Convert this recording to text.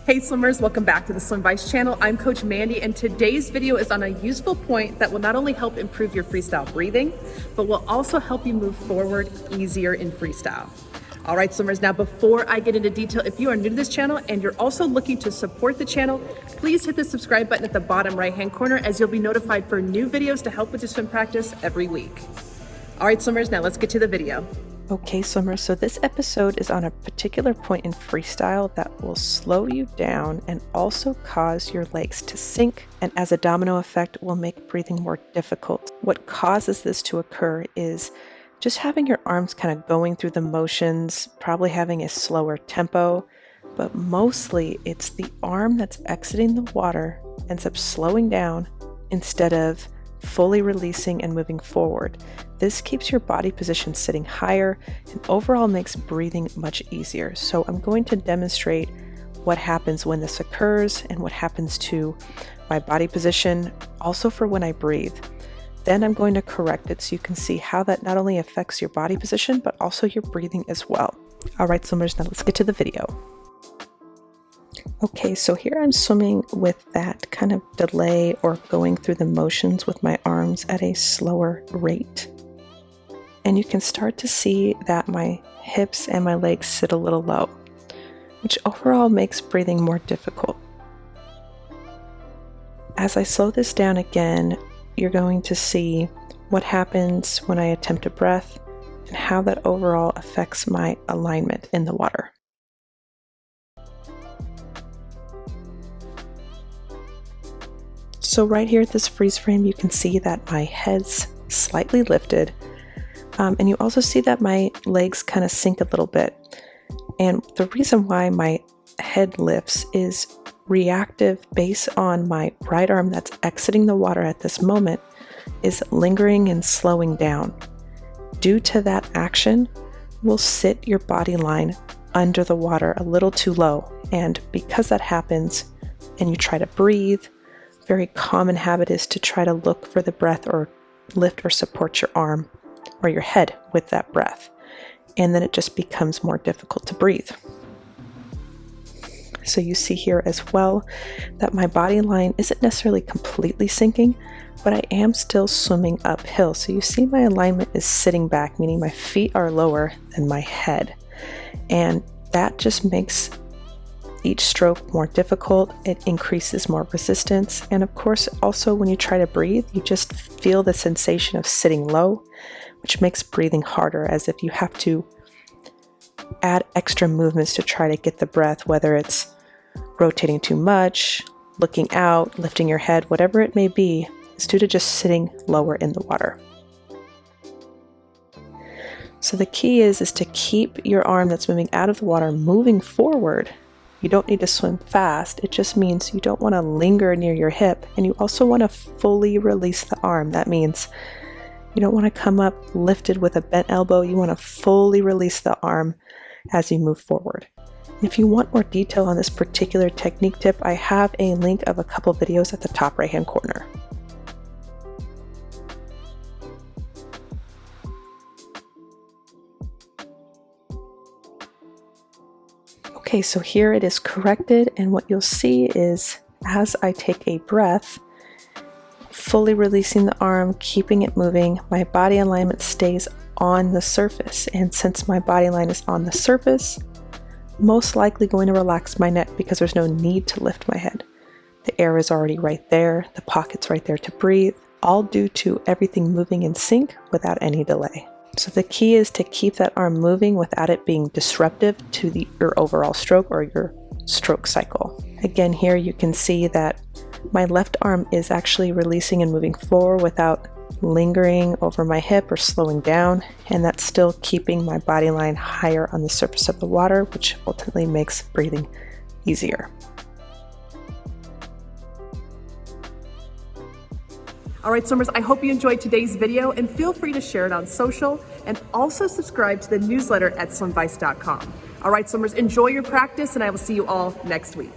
Hey swimmers, welcome back to the SWIMVICE channel. I'm Coach Mandy, and today's video is on a useful point that will not only help improve your freestyle breathing, but will also help you move forward easier in freestyle. All right, swimmers, now before I get into detail, if you are new to this channel and you're also looking to support the channel, please hit the subscribe button at the bottom right-hand corner as you'll be notified for new videos to help with your swim practice every week. All right, swimmers, now let's get to the video. Okay, swimmers, so this episode is on a particular point in freestyle that will slow you down and also cause your legs to sink, and as a domino effect will make breathing more difficult. What causes this to occur is just having your arms kind of going through the motions, probably having a slower tempo, but mostly it's the arm that's exiting the water ends up slowing down instead of fully releasing and moving forward. This keeps your body position sitting higher and overall makes breathing much easier. So I'm going to demonstrate what happens when this occurs and what happens to my body position, also for when I breathe. Then I'm going to correct it so you can see how that not only affects your body position, but also your breathing as well. All right, swimmers, now let's get to the video. Okay, so here I'm swimming with that kind of delay or going through the motions with my arms at a slower rate. And you can start to see that my hips and my legs sit a little low, which overall makes breathing more difficult. As I slow this down again, you're going to see what happens when I attempt a breath and how that overall affects my alignment in the water. So right here at this freeze frame, you can see that my head's slightly lifted, and you also see that my legs kind of sink a little bit. And the reason why my head lifts is reactive based on my right arm that's exiting the water at this moment is lingering and slowing down. Due to that action, will sit your body line under the water a little too low. And because that happens and you try to breathe, very common habit is to try to look for the breath or lift or support your arm or your head with that breath. And then it just becomes more difficult to breathe. So you see here as well that my body line isn't necessarily completely sinking, but I am still swimming uphill. So you see my alignment is sitting back, meaning my feet are lower than my head. And that just makes each stroke more difficult. It increases more resistance. And of course, also when you try to breathe, you just feel the sensation of sitting low, which makes breathing harder, as if you have to add extra movements to try to get the breath, whether it's rotating too much, looking out, lifting your head, whatever it may be, is due to just sitting lower in the water. So the key is to keep your arm that's moving out of the water moving forward. You don't need to swim fast. It just means you don't want to linger near your hip, and you also want to fully release the arm. That means you don't want to come up lifted with a bent elbow. You want to fully release the arm as you move forward. If you want more detail on this particular technique tip, I have a link of a couple videos at the top right-hand corner. Okay, so here it is corrected, and what you'll see is as I take a breath, fully releasing the arm, keeping it moving, my body alignment stays on the surface. And since my body line is on the surface, most likely going to relax my neck because there's no need to lift my head. The air is already right there, the pocket's right there to breathe, all due to everything moving in sync without any delay. So the key is to keep that arm moving without it being disruptive to your overall stroke or your stroke cycle. Again, here you can see that my left arm is actually releasing and moving forward without lingering over my hip or slowing down, and that's still keeping my body line higher on the surface of the water, which ultimately makes breathing easier. All right, swimmers, I hope you enjoyed today's video, and feel free to share it on social and also subscribe to the newsletter at swimvice.com. All right, swimmers, enjoy your practice, and I will see you all next week.